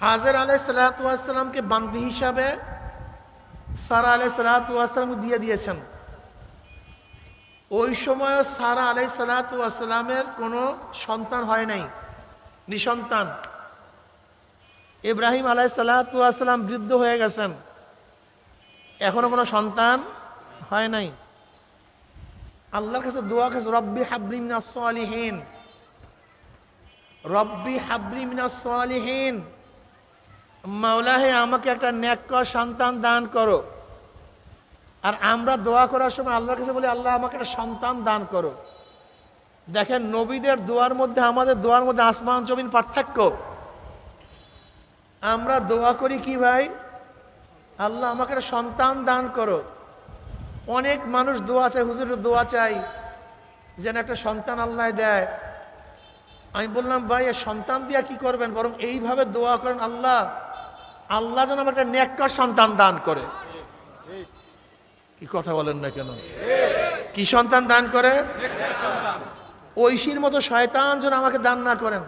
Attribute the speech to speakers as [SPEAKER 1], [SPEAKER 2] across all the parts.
[SPEAKER 1] হাজের আলাইহিসসালামকে বান্দি হিসাবে সারা আলাইহিসসালামকে দিয়ে দিয়েছেন। ওই সময় সারা আলাইহিসসালামের কোনো সন্তান হয় নাই, নিঃসন্তান। ইব্রাহিম আলাইহিসসালাম বৃদ্ধ হয়ে গেছেন, এখনো কোনো সন্তান হয় নাই। আল্লাহর কাছে দোয়া করছে, রব্বি হাবলি মিনাস সালিহিন, রব্বি হাবলি মিনাস সালিহিন, মাওলা হে আমাকে একটা নেককার সন্তান দান করো। আর আমরা দোয়া করার সময় আল্লাহর কাছে বলি, আল্লাহ আমাকে একটা সন্তান দান করো। দেখেন নবীদের দোয়ার মধ্যে আমাদের দোয়ার মধ্যে আসমান জমিন পার্থক্য। আমরা দোয়া করি কি ভাই, আল্লাহ আমাকে একটা সন্তান দান করো। অনেক মানুষ দোয়া চায়, হুজুরের দোয়া চাই যেন একটা সন্তান আল্লাহ দেয়। আমি বললাম ভাই এ সন্তান দিয়া কি করবেন, বরং এইভাবে দোয়া করেন, আল্লাহ আল্লাহ যেন আমার একটা নেককার সন্তান দান করে। কি কথা বলেন না কেন? কি সন্তান দান করে? ঐশীর মতো শয়তান যেন আমাকে দান না করেন,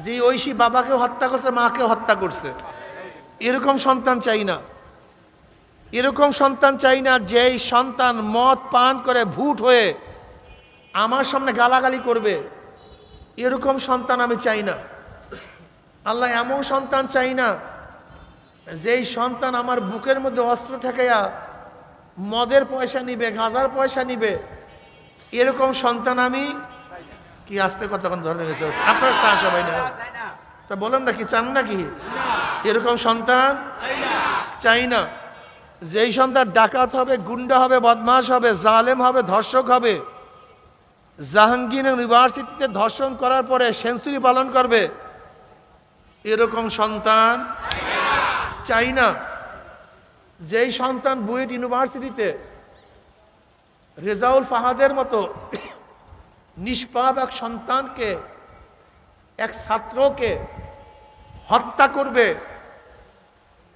[SPEAKER 1] যে ঐশী বাবাকে হত্যা করছে, মাকে হত্যা করছে। এরকম সন্তান চাই না, এরকম সন্তান চাই না যেই সন্তান মদ পান করে ভূত হয়ে আমার সামনে গালাগালি করবে। এরকম সন্তান আমি চাই না। আল্লাহ এমন সন্তান চাই না যেই সন্তান আমার বুকের মধ্যে অস্ত্র ঠেকাইয়া মদের পয়সা নিবে, গাঁজার পয়সা নিবে। এরকম সন্তান আমি কি আস্তে কতক্ষণ ধরে গেছে আপনার চান সবাই না, তা বলেন না কি চান নাকি? এরকম সন্তান চাই না। যেই সন্তান ডাকাত হবে, গুন্ডা হবে, বদমাশ হবে, জালেম হবে, ধর্ষক হবে, জাহাঙ্গীর ইউনিভার্সিটিতে ধর্ষণ করার পরে সেঞ্চুরি পালন করবে। এরকম সন্তান চাই না। যেই সন্তান বুয়েট ইউনিভার্সিটিতে রেজাউল ফাহাদের মতো নিষ্পাপ এক সন্তানকে, এক ছাত্রকে হত্যা করবে,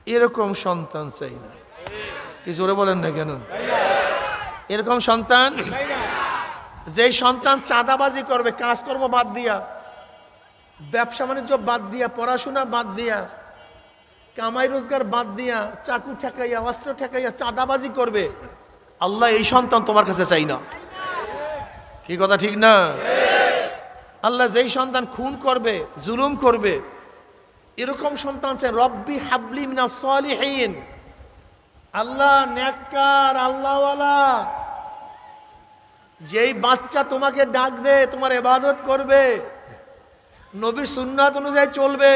[SPEAKER 1] এরকম সন্তান চাই না। কি জোরে বলেন না কেন? এরকম সন্তান, যেই সন্তান চাঁদাবাজি করবে, কাজকর্ম বাদ দিয়া, ব্যবসা বাণিজ্য বাদ দিয়া, পড়াশোনা বাদ দিয়া, কামাই রোজগার বাদ দিয়া, চাকু ঠেকাইয়া, অস্ত্র ঠেকাইয়া চাঁদাবাজি করবে, আল্লাহ এই সন্তান তোমার কাছে চাই না। কি কথা ঠিক না? আল্লাহ যেই সন্তান খুন করবে, জুলুম করবে, এরকম সন্তান চাই। রব্বি হাবলি মিনাস সালিহিন, আল্লাহ নেককার, আল্লাহওয়ালা, যেই বাচ্চা তোমাকে ডাকবে, তোমার ইবাদত করবে, নবীর সুন্নাত অনুযায়ী চলবে,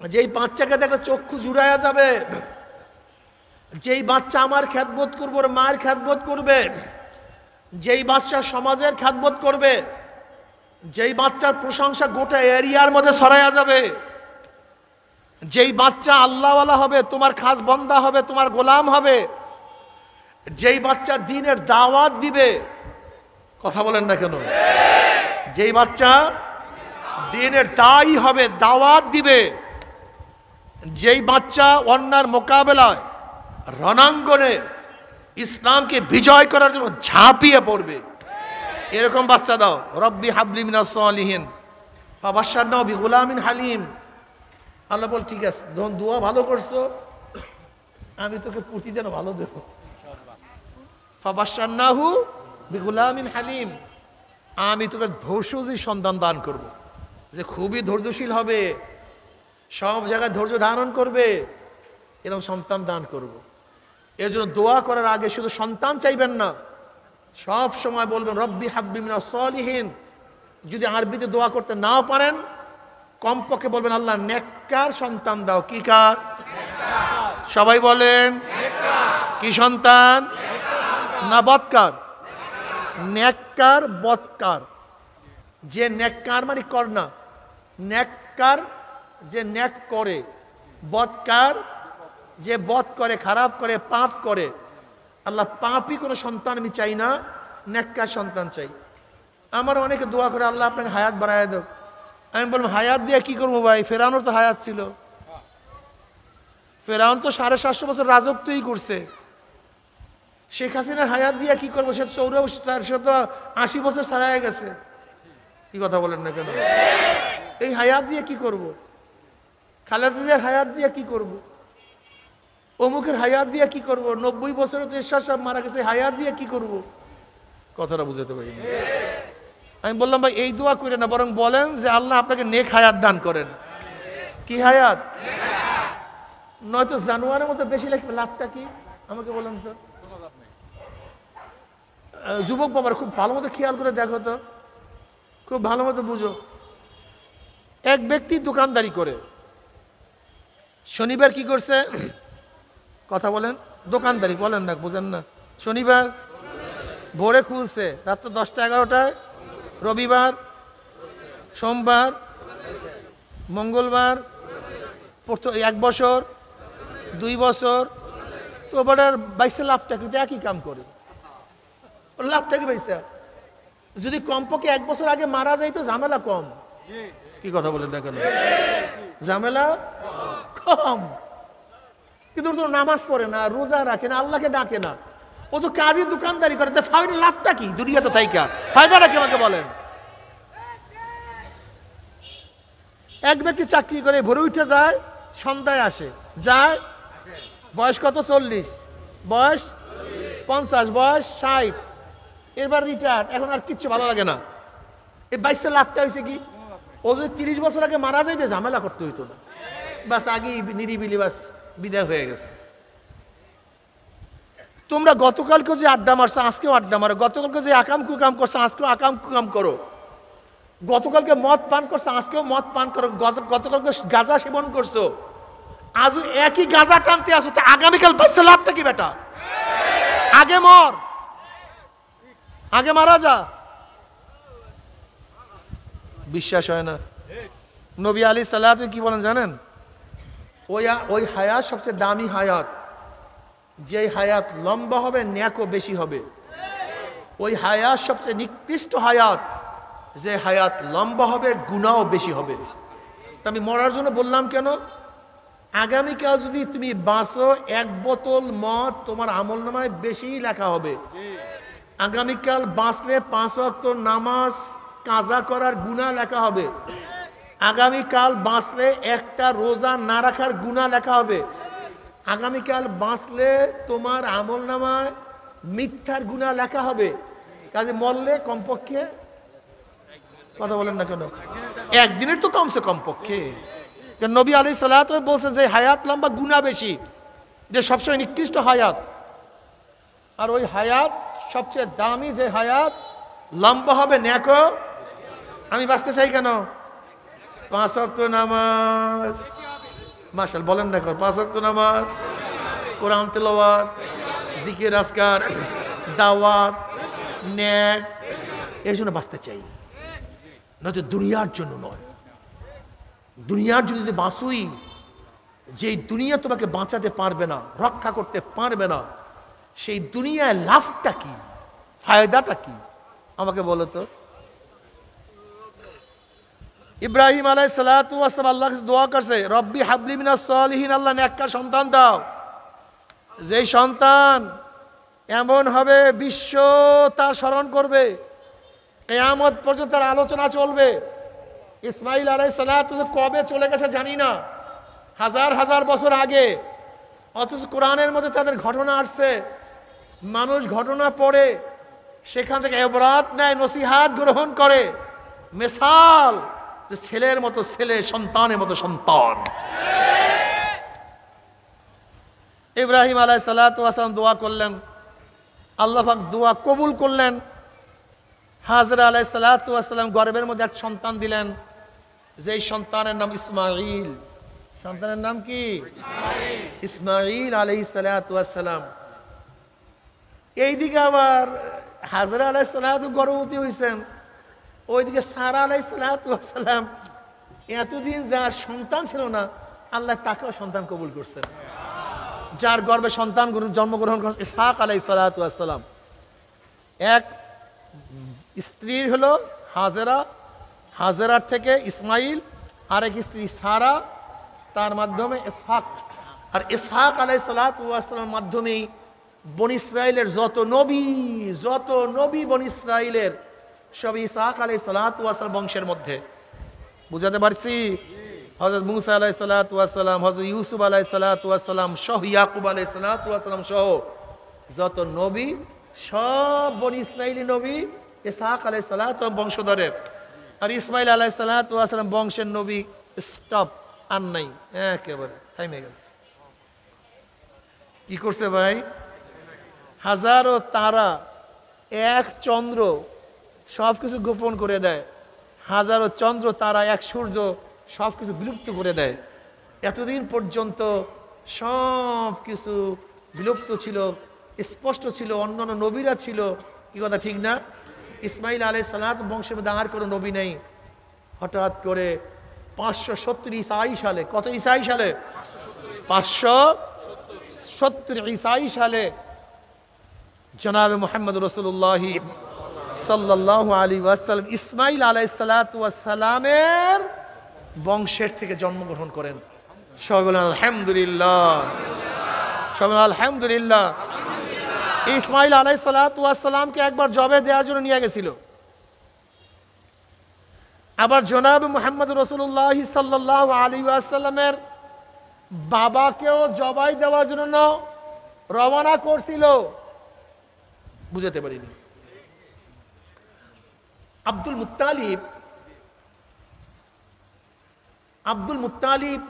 [SPEAKER 1] যেই বাচ্চাকে দেখে চক্ষু জুড়াইয়া যাবে, যেই বাচ্চা আমার খ্যাতবোধ করবে, ওর মায়ের খ্যাতবোধ করবে, যেই বাচ্চা সমাজের খ্যাতবোধ করবে, যেই বাচ্চার প্রশংসা গোটা এরিয়ার মধ্যে ছড়াইয়া যাবে, যেই বাচ্চা আল্লাহওয়ালা হবে, তোমার খাস বন্দা হবে, তোমার গোলাম হবে, যেই বাচ্চা দ্বীনের দাওয়াত দিবে। কথা বলেন না কেন? যেই বাচ্চা দ্বীনের দায়ী হবে, দাওয়াত দিবে, যেই বাচ্চা অন্যার মোকাবেলায় রণাঙ্গনে ইসলামকে বিজয় করার জন্য ঝাঁপিয়ে পড়বে, এরকম বাচ্চা দাও। রব্বি হাবলি মিনাস সালিহিন ফাবাশশারনাহু বিগুলামিন হালিম। আল্লাহ বল ঠিক আছে, যখন দোয়া ভালো করছো আমি তোকে প্রতিদিন ভালো দেব। ফাবাশশারনাহু বিগুলামিন হালিম, আমি তোকে ধৈর্যশীল সন্তান দান করব, যে খুবই ধৈর্যশীল হবে, সব জায়গায় ধৈর্য ধারণ করবে, এরকম সন্তান দান করব। এর জন্য দোয়া করার আগে শুধু সন্তান চাইবেন না, সব সময় বলবেন রব্বি হাবলি মিনাস সালিহিন। যদি আরবিতে দোয়া করতে নাও পারেন, কমপক্ষে বলবেন আল্লাহ নেককার সন্তান দাও। কি কার? সবাই বলেন কি সন্তান? না বদকার? নেককার, বদকার। যে নেককার মানে কর না, নেককার যে নেক করে, বদকার যে বদ করে, খারাপ করে, পাপ করে। আল্লাহ পাপই কোনো সন্তান আমি চাই না, নেককার সন্তান চাই। আমার অনেকে দোয়া করে আল্লাহ আপনাকে হায়াত বাড়ায় দাও। আমি বললাম হায়াত দিয়ে কি করবো ভাই? ফেরাউনের তো হায়াত ছিল, ফেরাউন তো 750 বছর রাজত্বই করছে। শেখ হাসিনার হায়াত দিয়ে কি করবো? সে 80 বছর ছাড়াই গেছে। কি কথা বলেন না কেন? এই হায়াত দিয়ে কি করব? খালেদা জিয়ার হায়াত দিয়ে কি করব, অমুকের হায়াত দিয়ে কি করব, 90 বছরে তো এরশাদ সাহেব মারা গেছে, হায়াত দিয়ে কি করব? কথাটা বুঝাতে পারি। আমি বললাম ভাই এই দোয়া করেন না, বরং বলেন যে আল্লাহ আপনাকে নেক হায়াত দান করেন। কি হায়াত? নয়তো জানোয়ারের মতো বেশি লাগবে, লাভটা কি আমাকে বলেন তো। যুবক বাবার খুব ভালো মতো খেয়াল করে দেখো তো, খুব ভালো মতো বুঝো। এক ব্যক্তি দোকানদারি করে, শনিবার কি করছে? কথা বলেন, দোকানদারি বলেন না, বুঝেন না। শনিবার ভোরে খুলছে, রাত্র 10টা 11টায়, রবিবার, সোমবার, মঙ্গলবার, 1 বছর 2 বছর, তো ওবার বাইসে লাভটা কিন্তু একই কাম করে, লাভটা কি বাইসা? যদি কমপক্ষে 1 বছর আগে মারা যায় তো ঝামেলা কম। কি কথা বলেন না কেন? ঝামেলা কম। কিন্তু তো নামাজ পড়ে না, রোজা রাখে না, আল্লাহকে ডাকে না, ও তো কাজী দোকানদারি করে, লাভটা কি দুনিয়াতে থাইকা? ফায়দাটা কি আমাকে বলেন? এক ব্যক্তি চাকরি করে, ভোরে উঠে যায়, সন্ধ্যায় আসে, যায়, বয়স কত? 40, বয়স 50, বয়স 60, এবার রিটায়ার, এখন আর কিচ্ছু ভালো লাগে না। এই 22 লাভটা হয়েছে কি? ও যদি 30 বছর আগে মারা যায়, যে ঝামেলা করতে হইতো না, বাস আগেই নিরিবিলি বাস বিদায় হয়ে গেছে। তোমরা গতকালকে যে আড্ডা মারছো আজকেও আড্ডা মারো, গতকালকে যে আকাম কুকাম করছো আজকেও আকাম কুকাম করো, গতকালকে মদ পান করছো আজকেও মদ পান করো, গতকালকে গাঁজা সেবন করছো, আজ একই গাঁজা টানতে আসো, তো আগামীকাল বাচ্চা লাভটা কি বেটা? আগে মর, আগে মারা যা। বিশ্বাস হয় না? নবী আলাইহিস সালাতু কি বলেন জানেন? ওই হায়াত সবচেয়ে দামি হায়াত, যে হায়াত লম্বা হবে ন্যাকও বেশি হবে। ওই হায়াত সবচেয়ে নিকৃষ্ট হায়াত, যে হায়াত লম্বা হবে গুনাহও বেশি হবে। আমি মরার জন্য বললাম কেন? আগামীকাল যদি তুমি বাঁচো, 1 বোতল মদ তোমার আমলনামায় বেশি লেখা হবে। আগামীকাল বাঁচলে 5 ওয়াক্ত নামাজ কাজা করার গুনাহ লেখা হবে। আগামীকাল বাঁচলে একটা রোজা না রাখার গুনাহ লেখা হবে। আগামীকাল বাঁচলে তোমার আমলনামায় মিথ্যার গুনাহ লেখা হবে। কাজে মরলে কমপক্ষে, কথা বলেন না কেন, একদিনের তো কমসে কমপক্ষে। নবী আলাইহিস সালাতু বলছে যে হায়াত লম্বা গুনাহ বেশি, যে সবসময় নিকৃষ্ট হায়াত। আর ওই হায়াত সবচেয়ে দামি, যে হায়াত লম্বা হবে ন্যাকও। আমি বাঁচতে চাই কেন? 5 ওয়াক্ত নামাজ, মাশাআল্লাহ বলেন না, 5 ওয়াক্ত নামাজ, কোরআন তেলাওয়াত, জিকির আজকার, দাওয়াত, ন্যাক, এর জন্য বাঁচতে চাই, নয়তো দুনিয়ার জন্য নয়। দুনিয়ার জন্য যদি বাঁচুই, যে দুনিয়া তোমাকে বাঁচাতে পারবে না, রক্ষা করতে পারবে না, সেই দুনিয়ায় লাভটা কি, ফায়দাটা কি আমাকে বলো তো। ইব্রাহিম আলাইহিস সালাতু ওয়াস সালাম আল্লাহর কাছে দোয়া করছে, রব্বি হাবলি মিনাস সালিহিন, আল্লাহ নেককার সন্তান দাও, যেই সন্তান এমন হবে বিশ্ব তার স্মরণ করবে, কিয়ামত পর্যন্ত তার আলোচনা চলবে। ইসমাইল আলাইহিস সালাতু কবে চলে গেছে জানি না, হাজার হাজার বছর আগে, অথচ কোরআনের মধ্যে তাদের ঘটনা আসছে। মানুষ ঘটনা পড়ে, সেখান থেকে ইবরাত নেয়, নসিহাত গ্রহণ করে, মিসাল যে ছেলের মতো ছেলে, সন্তানের মতো সন্তান। ইব্রাহিম আলাইহিস সালাতু ওয়াস সালাম দোয়া করলেন, আল্লাহ পাক দোয়া কবুল করলেন। হাজরা আলাইহিস সালাতু ওয়াস সালাম গর্ভের মধ্যে এক সন্তান দিলেন, যেই সন্তানের নাম ইসমাঈল। সন্তানের নাম কি? ইসমাঈল আলাইহিস সালাতু ওয়াস সালাম। এইদিকে আবার হাজরা আলাইহিস সালাতু গর্ভবতী হয়েছেন, ওইদিকে সারা আলাইহিস সালাতু ওয়াস সালাম এতদিন যার সন্তান ছিল না, আল্লাহ তাকেও সন্তান কবুল করছেন। যার গর্ভে সন্তান জন্মগ্রহণ করেন ইসহাক আলাইহিস সালাতু ওয়াস সালাম। এক স্ত্রীর হলো হাজেরা, হাজেরার থেকে ইসমাইল, আরেক স্ত্রী সারা, তার মাধ্যমে ইসহাক। আর ইসহাক আলাইহিস সালাতু ওয়াস সালামের মাধ্যমেই বনি ইসরাইলের যত নবী বনি ইসরাইলের সব ইসহাক আলাইহিস সালাতু ওয়াস সালাম বংশের মধ্যে। বুঝাতে পারছি? হযরত মুসা আলাইহিস সালাতু ওয়াস সালাম, হযরত ইউসুফ আলাইহিস সালাতু ওয়াস সালাম সহ, ইয়াকুব আলাইহিস সালাতু ওয়াস সালাম সহ যত নবী, সব বনি ইসরাইলি নবী ইসহাক আলাইহিস সালাতু বংশধরের। আর ইসমাইল আলাইহিস সালাতু ওয়াস সালাম বংশের নবী স্টপ, আর নাই, একেবারে থামে গেছে। কি করছে ভাই? হাজারো তারা, এক চন্দ্র সব কিছু গোপন করে দেয়। হাজারো চন্দ্র তারা, এক সূর্য সব কিছু বিলুপ্ত করে দেয়। এতদিন পর্যন্ত সব কিছু বিলুপ্ত ছিল, স্পষ্ট ছিল, অন্যান্য নবীরা ছিল। কি কথা ঠিক না? ইসমাইল আলাইহিস সালাত বংশের মধ্যে আর কোনো নবী নেই। হঠাৎ করে 570 ঈসাই সালে, কত ঈসাই সালে? 570 ঈসাই সালে জনাবে মুহাম্মদ রাসূলুল্লাহ সাল্লাল্লাহু আলাইহি ওয়াসাল্লাম ইসমাইল আলাইহিস সালাতু ওয়াস সালামের বংশের থেকে জন্মগ্রহণ করেন। সবাই বলেন আলহামদুলিল্লাহ, সবাই বলেন আলহামদুলিল্লাহ। ইসমাইল আলাইহিস সালাতু ওয়াস সালামকে একবার জবে দেওয়ার জন্য নিয়ে গেছিল। আবার জনাবে মুহাম্মদ রাসূলুল্লাহ সাল্লাল্লাহু আলাইহি ওয়াসাল্লামের বাবাকেও জবাই দেওয়ার জন্য রওনা করছিল। বুঝাতে পারিনি। আব্দুল মুত্তালিব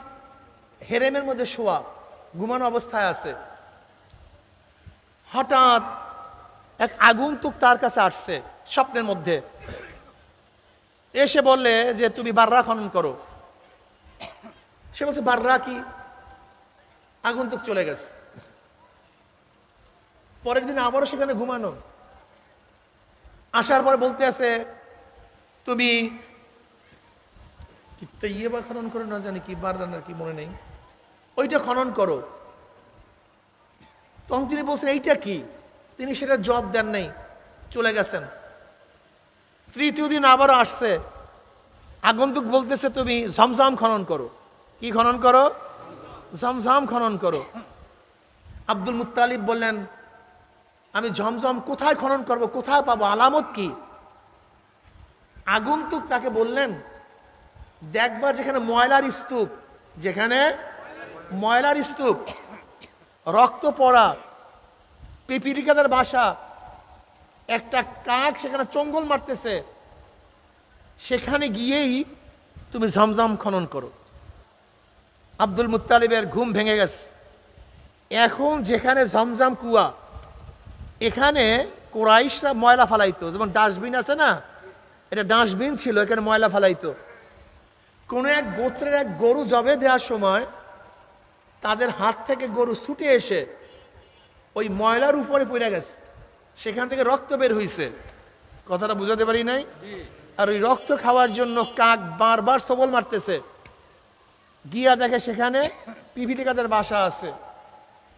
[SPEAKER 1] হেরেমের মধ্যে শোয়া, ঘুমানো অবস্থায় আছে। হঠাৎ এক আগন্তুক তার কাছে আসছে স্বপ্নের মধ্যে, এসে বললে যে তুমি বাররা খনন করো। সে বলছে বাররা কি? আগন্তুক চলে গেছে। পরের দিন আবারও সেখানে ঘুমানো। আসার পরে বলতে আছে তুমি ইয়ে বা খনন করো, না জানি কি বাররানার কি মনে নেই, ওইটা খনন করো। তখন তিনি বলছেন এইটা কি? তিনি সেটা জবাব দেন নাই, চলে গেছেন। তৃতীয় দিন আবারও আসছে, আগন্তুক বলতেছে তুমি ঝমঝম খনন করো। কি খনন করো? ঝমঝম খনন করো। আব্দুল মুত্তালিব বললেন আমি ঝমঝম কোথায় খনন করব, কোথায় পাবো, আলামত কি? আগন্তুক তাকে বললেন দেখবা যেখানে ময়লার স্তূপ, যেখানে ময়লার স্তূপ, রক্ত পড়া, পিপিলিকাদের বাসা, একটা কাক সেখানে চঙ্গল মারতেছে, সেখানে গিয়েই তুমি ঝমঝম খনন করো। আব্দুল মুত্তালিবের ঘুম ভেঙে গেছে। এখন যেখানে ঝমঝম কুয়া, এখানে কুরাইশরা ময়লা ফালাইতো, যেমন ডাস্টবিন আছে না, এটা ডাস্টবিন ছিল, এখানে ময়লা ফালাইতো। কোন এক গোত্রের এক গরু জবে দেওয়ার সময় তাদের হাত থেকে গরু ছুটে এসে ওই ময়লার উপরে পড়ে গেছে, সেখান থেকে রক্ত বের হইছে। কথাটা বুঝাতে পারি নাই? আর ওই রক্ত খাওয়ার জন্য কাক বারবার সবল মারতেছে। গিয়া দেখে সেখানে পিপিলিকাদের বাসা আছে।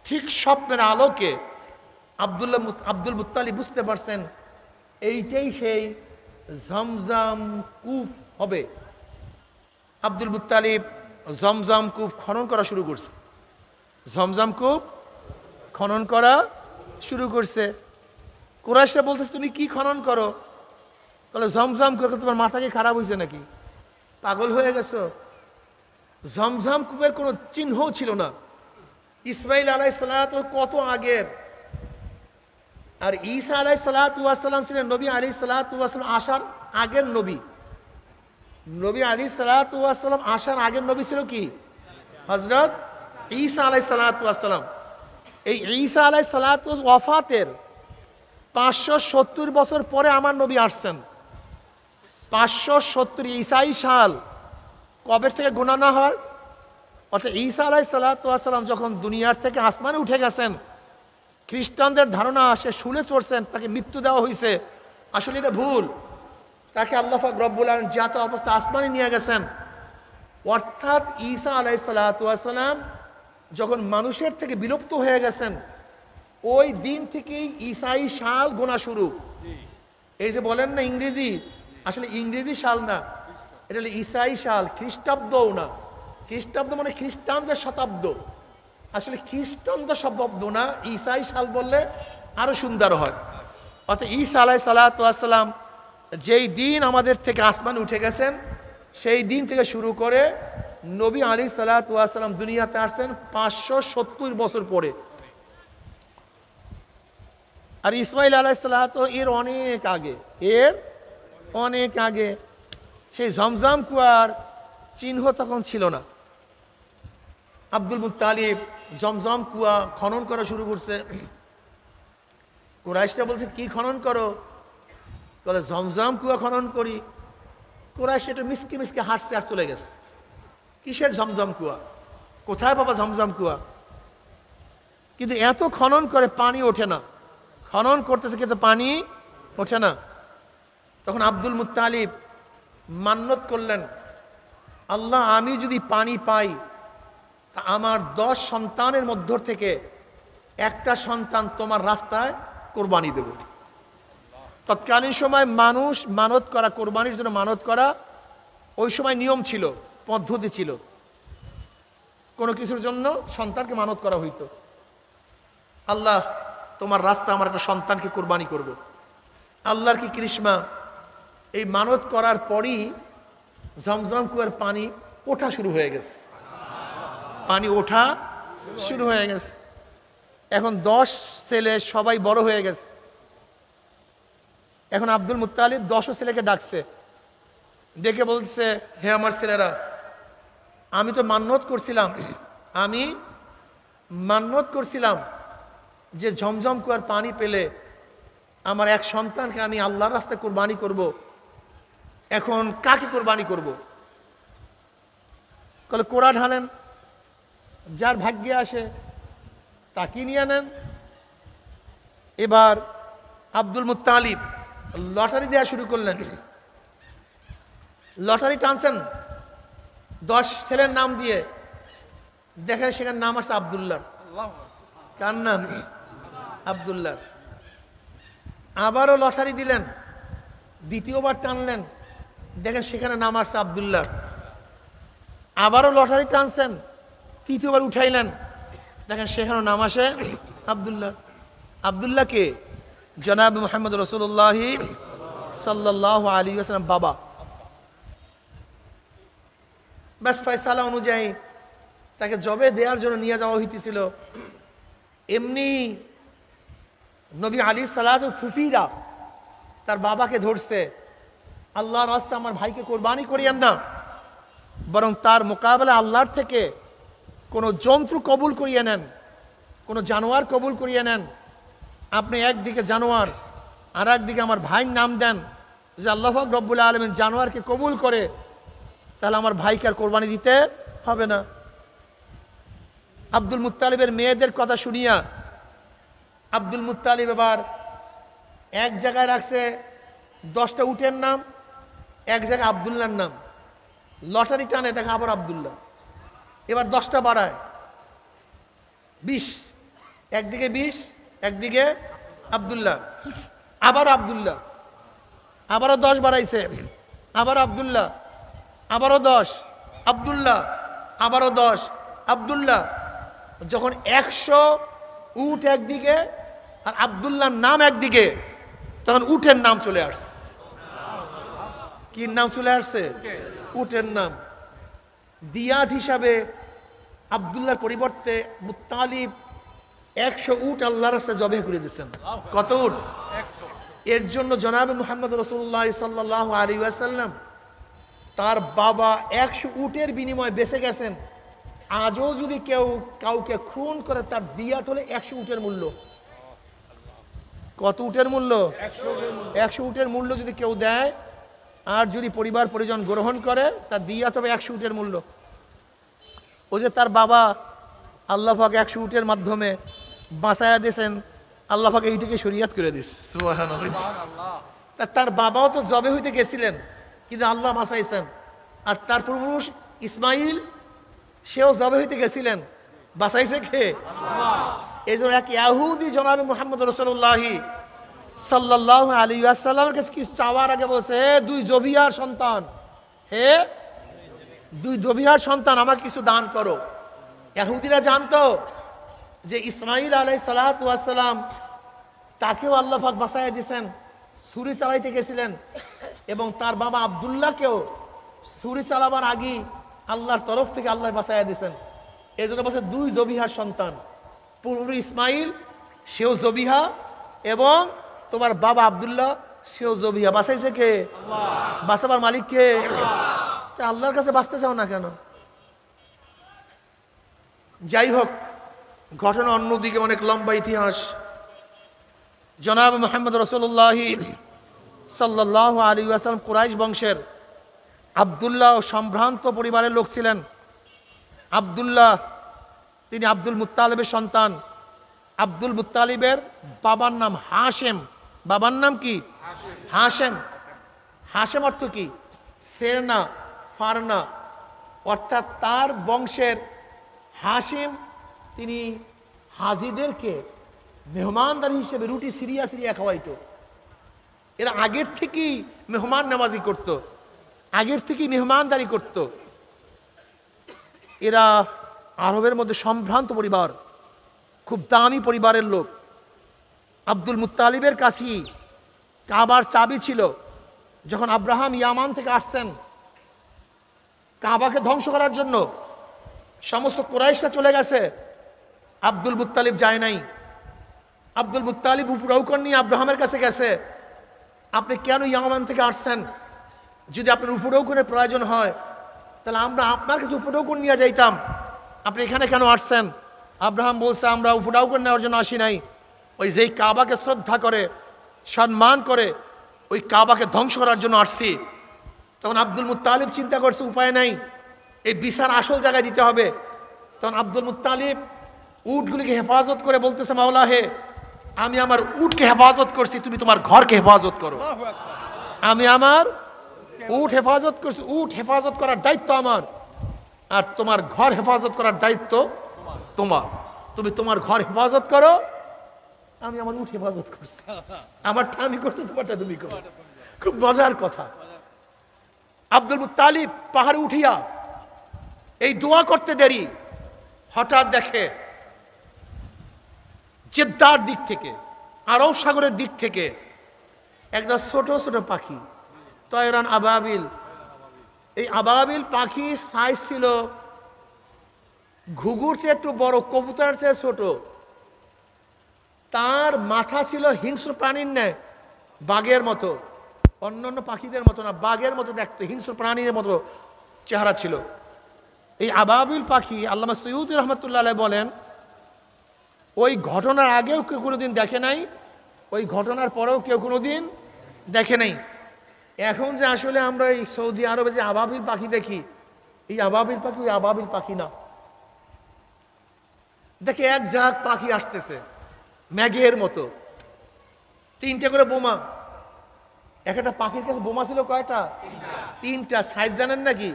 [SPEAKER 1] ঠিক স্বপ্নের আলোকে আব্দুল মুত্তালিব বুঝতে পারছেন এইটাই সেই ঝমঝম কূপ হবে। আব্দুল মুত্তালিব ঝমঝম কূপ খনন করা শুরু করছে। ঝমঝম কূপ খনন করা শুরু করছে। কুরাইশরা বলতেছে তুমি কি খনন করো? বলে ঝমঝম কূপ। তোমার মাথা কি খারাপ হয়েছে নাকি? পাগল হয়ে গেছো? ঝমঝম কূপের কোনো চিহ্নও ছিল না। ইসমাইল আলাইহিস সালাতু কত আগের, আর ঈসা আলাইহিস সালাতু ওয়াস সালাম ছিলেন নবী আলাইহিস সালাতু ওয়াস সালাম আসার আগের নবী। নবী আলাইহিস সালাতু ওয়াস সালাম আসার আগের নবী ছিল কি? হযরত ঈসা আলাইহিস সালাতু ওয়াস সালাম। এই ঈসা আলাইহিস সালাতু ওয়াফাতের 570 বছর পরে আমার নবী আসছেন। 570 ঈসাই সাল কবে থেকে গোনা হয়? অর্থাৎ ঈসা আলাইহিস সালাতু ওয়াস সালাম যখন দুনিয়ার থেকে আসমানে উঠে গেছেন, খ্রিস্টানদের ধারণা সে শুলে চড়ছেন, তাকে মৃত্যু দেওয়া হয়েছে। আসলে এটা ভুল। তাকে আল্লাহ পাক রব্বুল আলামিন জাত অবস্থা আসমানে নিয়ে গেছেন। অর্থাৎ ঈসা আলাইহিস সালাতু ওয়াস সালাম যখন মানুষের থেকে বিলুপ্ত হয়ে গেছেন, ওই দিন থেকেই ঈসাই সাল গোনা শুরু। এই যে বলেন না ইংরেজি, আসলে ইংরেজি সাল না, এটা হলো ঈসাই সাল, খ্রিস্টাব্দও না। খ্রিস্টাব্দ মানে খ্রিস্টানদের শতাব্দ, আসলে খ্রিস্টানদের শতাব্দ না। ঈসাই সাল বললে আরো সুন্দর হয়। অর্থাৎ ঈসা আলাইহিস সালাতু ওয়াস সালাম যেই দিন আমাদের থেকে আসমানে উঠে গেছেন, সেই দিন থেকে শুরু করে নবী আলাইহিস সালাতু ওয়াস সালাম দুনিয়াতে আসছেন 570 বছর পরে, আর ইসমাইল আলাইহিস সালাতু এর অনেক আগে, এর অনেক আগে। সেই জমজম কুয়ার চিহ্ন তখন ছিল না। আব্দুল মুত্তালিব জমজম কুয়া খনন করা শুরু করছে। কুরাইশরা বলছে কি খনন করো? বলে জমজম কুয়া খনন করি। কুরাইশ এটা মিসকে মিসকে হাঁটছে আর চলে গেছে। কিসের জমজম কুয়া? কোথায় বাবা জমজম কুয়া? কিন্তু এত খনন করে পানি ওঠে না, খনন করতেছে কিন্তু পানি ওঠে না। তখন আব্দুল মুত্তালিব মান্নত করলেন, আল্লাহ আমি যদি পানি পাই তা আমার 10 সন্তানের মধ্য থেকে একটা সন্তান তোমার রাস্তায় কোরবানি দেব। তৎকালীন সময় মানুষ মানত করা, কোরবানির জন্য মানত করা ওই সময় নিয়ম ছিল, পদ্ধতি ছিল। কোনো কিছুর জন্য সন্তানকে মানত করা হইতো, আল্লাহ তোমার রাস্তা আমার একটা সন্তানকে কোরবানি করব। আল্লাহর কি কৃষ্মা, এই মানত করার পরই জমজম কুয়ার পানি ওঠা শুরু হয়ে গেছে, পানি ওঠা শুরু হয়ে গেছে। এখন 10 ছেলে সবাই বড় হয়ে গেছে। এখন আব্দুল মুত্তালিব 10 ছেলেকে ডাকছে, ডেকে বলছে, হে আমার ছেলেরা, আমি তো মান্নত করছিলাম যে ঝমঝম কুয়ার পানি পেলে আমার এক সন্তানকে আমি আল্লাহর রাস্তায় কোরবানি করব। এখন কাকে কোরবানি করব? বলে কোরআ ঢালেন, যার ভাগ্যে আসে তাকে নিয়ে নেন। এবার আব্দুল মুত্তালিব লটারি দেওয়া শুরু করলেন। লটারি টানছেন 10 ছেলের নাম দিয়ে, দেখেন সেখানে নাম আসছে আব্দুল্লাহ। কার নাম? আব্দুল্লাহ। আবারও লটারি দিলেন, দ্বিতীয়বার টানলেন, দেখেন সেখানে নাম আসছে আব্দুল্লাহ। আবারও লটারি টানছেন, তৃতীয়বার উঠাইলেন, দেখেন সেখানে নাম আসে আব্দুল্লাহ। আব্দুল্লাহ কে? জনাব মুহাম্মদ রাসূলুল্লাহ সাল্লাল্লাহু আলাইহি ওয়াসাল্লাম বাবা। ব্যাস ফয়সালা অনুযায়ী তাকে জবে দেওয়ার জন্য নিয়ে যাওয়া হইতেছিল। এমনি নবী আলাইহিস সালাতু ফুফিরা তার বাবাকে ধরছে, আল্লাহর রাস্তায় আমার ভাইকে কোরবানি করিয়েন না, বরং তার মোকাবেলা আল্লাহর থেকে কোনো জন্তু কবুল করিয়ে নেন, কোনো জানোয়ার কবুল করিয়ে নেন। আপনি একদিকে জানোয়ার আর একদিকে আমার ভাইয়ের নাম দেন, যে আল্লাহ পাক রব্বুল আলামিন জানোয়ারকে কবুল করে তাহলে আমার ভাইকে আর কোরবানি দিতে হবে না। আব্দুল মুত্তালিবের মেয়েদের কথা শুনিয়া আব্দুল মুত্তালিব এবার এক জায়গায় রাখছে 10টা উটের নাম, এক জায়গায় আব্দুল্লাহর নাম। লটারি টানে দেখা আবার আব্দুল্লাহ, এবার 10টা বাড়ায় 20, একদিকে 20 একদিকে আব্দুল্লাহ, আবার আব্দুল্লাহ, আবারও 10 বাড়াইছে, আবার আব্দুল্লাহ, আবারও 10 আব্দুল্লাহ, আবারও 10 আব্দুল্লাহ। যখন 100 উট একদিকে আর আব্দুল্লাহর নাম একদিকে, তখন উটের নাম চলে আসছে। কি নাম চলে আসছে? উটের নাম। দিয়াত হিসাবে আব্দুল্লাহর পরিবর্তে মুত্তালিব 100 উট আল্লাহর রাস্তায় জবে করে দিচ্ছেন। কত উট? 100। এর জন্য জনাবে মুহাম্মদ রাসূলুল্লাহ সাল্লাল্লাহু আলাইহি ওয়াসাল্লাম তার বাবা 100 উটের বিনিময়ে বেঁচে গেছেন। আজও যদি কেউ কাউকে খুন করে তার দিয়াত হলে 100 উটের মূল্য। কত উটের মূল্য? 100 উটের মূল্য যদি কেউ দেয় আর যদি পরিবার পরিজন গ্রহণ করে তার দিয়াত হবে 100 উটের মূল্য। ও যে তার বাবা আল্লাহ পাক 100 উটের মাধ্যমে বাঁচায়া দিয়েছেন, আল্লাহ পাক এইটাকে শরীয়ত করে দিস। সুবহানাল্লাহ। তার বাবাও তো জবে হইতে গেছিলেন কিন্তু আল্লাহ বাঁচাইছেন। আর তার পূর্বপুরুষ ইসমাইল সেও জবে হইতে গেছিলেন, বাঁচাইছে কে? আল্লাহ। এই জন্য এক ইহুদি জনাবে মুহাম্মদ রাসূলুল্লাহ সাল্লাল্লাহু আলাইহি ওয়াসাল্লামের কাছে কি চাওয়ার আগে বলছে, হে 2 জবিয়ার সন্তান, হে 2 জবিয়ার সন্তান, আমাকে কিছু দান করো। ইহুদিরা জানতো যে ইসমাইল আলাইহিস সালাতু ওয়াস সালাম তাকেও আল্লাহ পাক বাঁচাইয়া দিয়েছেন, ছুরি চালাইতে গেছিলেন, এবং তার বাবা আব্দুল্লাহকেও ছুরি চালাবার আগে আল্লাহর তরফ থেকে আল্লাহ বাঁচাইয়া দিয়েছেন। এই জন্য বলছে 2 জবিহার সন্তান, পূর্ব ইসমাইল সেও জবিহা এবং তোমার বাবা আব্দুল্লাহ সেও জবিহা। বাঁচাইছে কে? বাঁচাবার মালিক কে? আল্লাহর কাছে বাঁচতে চাও না কেন? যাই হোক, ঘটনা অন্যদিকে অনেক লম্বা ইতিহাস। জনাব মুহাম্মদ রাসূলুল্লাহ সাল্লাল্লাহু আলাইহি ওয়াসাল্লাম কুরাইশ বংশের আব্দুল্লাহ সম্ভ্রান্ত পরিবারের লোক ছিলেন। আব্দুল্লাহ তিনি আব্দুল মুত্তালিবের সন্তান। আব্দুল মুত্তালিবের বাবার নাম হাশেম। বাবার নাম কি? হাশেম। হাশেম অর্থ কি? সেরনা, ফারনা, অর্থাৎ তার বংশের হাশেম তিনি হাজিদেরকে মেহমানদারি হিসেবে রুটি সিরিয়া সিরিয়া খাওয়াইতো। এরা আগের থেকেই মেহমান নামাজি করত, আগের থেকেই মেহমানদারি করত। এরা আরবের মধ্যে সম্ভ্রান্ত পরিবার, খুব দামি পরিবারের লোক। আব্দুল মুত্তালিবের কাছেই কাবার চাবি ছিল। যখন আব্রাহাম ইয়ামান থেকে আসছেন কাবাকে ধ্বংস করার জন্য, সমস্ত কুরাইশরা চলে গেছে, আব্দুল মুত্তালিব যায় নাই। আব্দুল মুত্তালিব উপরৌকন নিয়ে আব্রাহামের কাছে গেছে, আপনি কেন ইয়ামান থেকে আসছেন? যদি আপনার উপরৌকনের প্রয়োজন হয় তাহলে আমরা আপনার কাছে উপরৌকন নিয়ে যাইতাম, আপনি এখানে কেন আসছেন? আব্রাহাম বলছে, আমরা উপরৌকন নেওয়ার জন্য আসি নাই, ওই যেই কাবাকে শ্রদ্ধা করে সম্মান করে ওই কাবাকে ধ্বংস করার জন্য আসছি। তখন আব্দুল মুত্তালিব চিন্তা করছে উপায় নাই, এই বিচার আসল জায়গায় দিতে হবে। তখন আব্দুল মুত্তালিব উটগুলিকে হেফাজত করে বলতেছে, মাওলা হে, আমি আমার উটকে হেফাজত করছি, তুমি তোমার ঘরকে হেফাজত করো। আমি আমার উট হেফাজত করছি, উট হেফাজত করার দায়িত্ব আমার, আর তোমার ঘর হেফাজত করার দায়িত্ব তোমার। তুমি তোমার ঘর হেফাজত করো, আমি আমার উট হেফাজত করছি। আমারটা আমি করছি, তোমারটা তুমি করো। খুব মজার কথা। আব্দুল মুত্তালিব পাহাড়ে উঠিয়া এই দোয়া করতে দেরি, হঠাৎ দেখে জেদ্দার দিক থেকে, আরব সাগরের দিক থেকে একটা ছোট ছোট পাখি, তয়রান আবাবিল। এই আবাবিল পাখির সাইজ ছিল ঘুঘুর চেয়ে একটু বড়, কবুতরের চেয়ে ছোট। তার মাথা ছিল হিংস্র প্রাণীর ন্যায়, বাঘের মতো, অন্যান্য পাখিদের মতো না, বাঘের মতো দেখতো, হিংস্র প্রাণীর মতো চেহারা ছিল। এই আবাবিল পাখি আল্লামা সৈয়দী রহমতুল্লাহ আলাইহি বলেন, ওই ঘটনার আগেও কেউ কোনোদিন দেখে নাই, ওই ঘটনার পরেও কেউ কোনোদিন দেখে নাই। এখন যে আসলে আমরা এই সৌদি আরবে যে আবাবিল পাখি দেখি, এই আবাবিল পাখি ওই আবাবিল পাখি না। দেখে এক ঝাঁক পাখি আসতেছে ম্যাগের মতো, 3টে করে বোমা। একটা পাখির কাছে বোমা ছিল কয়টা? 3টা। সাইজ জানেন নাকি?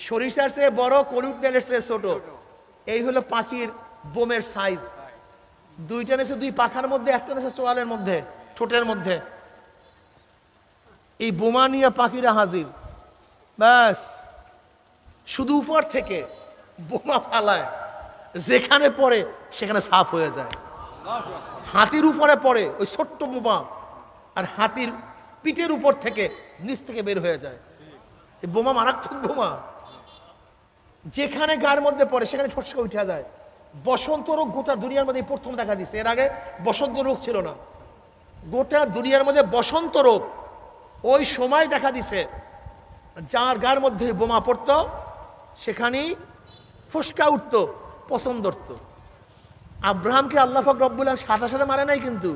[SPEAKER 1] সরিষার চেয়ে বড়, কলুটেলের চেয়ে ছোট। এই হলো পাখির বোমের সাইজ। 2টা নেছে 2 পাখার মধ্যে, একটা নেছে চোয়ালের মধ্যে, ঠোঁটের মধ্যে। এই বোমা নিয়ে পাখিরা হাজির। ব্যাস, শুধু উপর থেকে বোমা ফালায়, যেখানে পড়ে সেখানে সাফ হয়ে যায়। হাতির উপরে পড়ে ওই ছোট্ট বোমা, আর হাতির পিঠের উপর থেকে নিচ থেকে বের হয়ে যায়। এই বোমা মারাত্মক বোমা, যেখানে গায়ের মধ্যে পড়ে সেখানে ঠোঁটসা উঠে যায়। বসন্ত রোগ গোটা দুনিয়ার মধ্যে প্রথম দেখা দিচ্ছে। এর আগে বসন্ত রোগ ছিল না, গোটা দুনিয়ার মধ্যে বসন্ত রোগ ওই সময় দেখা দিছে। যার গায়ের মধ্যে বোমা পড়তো সেখানেই ফুসকা উঠতো, পছন্দ। আব্রাহামকে আল্লাহ পাক রব্বুল আলামিন সাথে সাথে মারে নাই কিন্তু,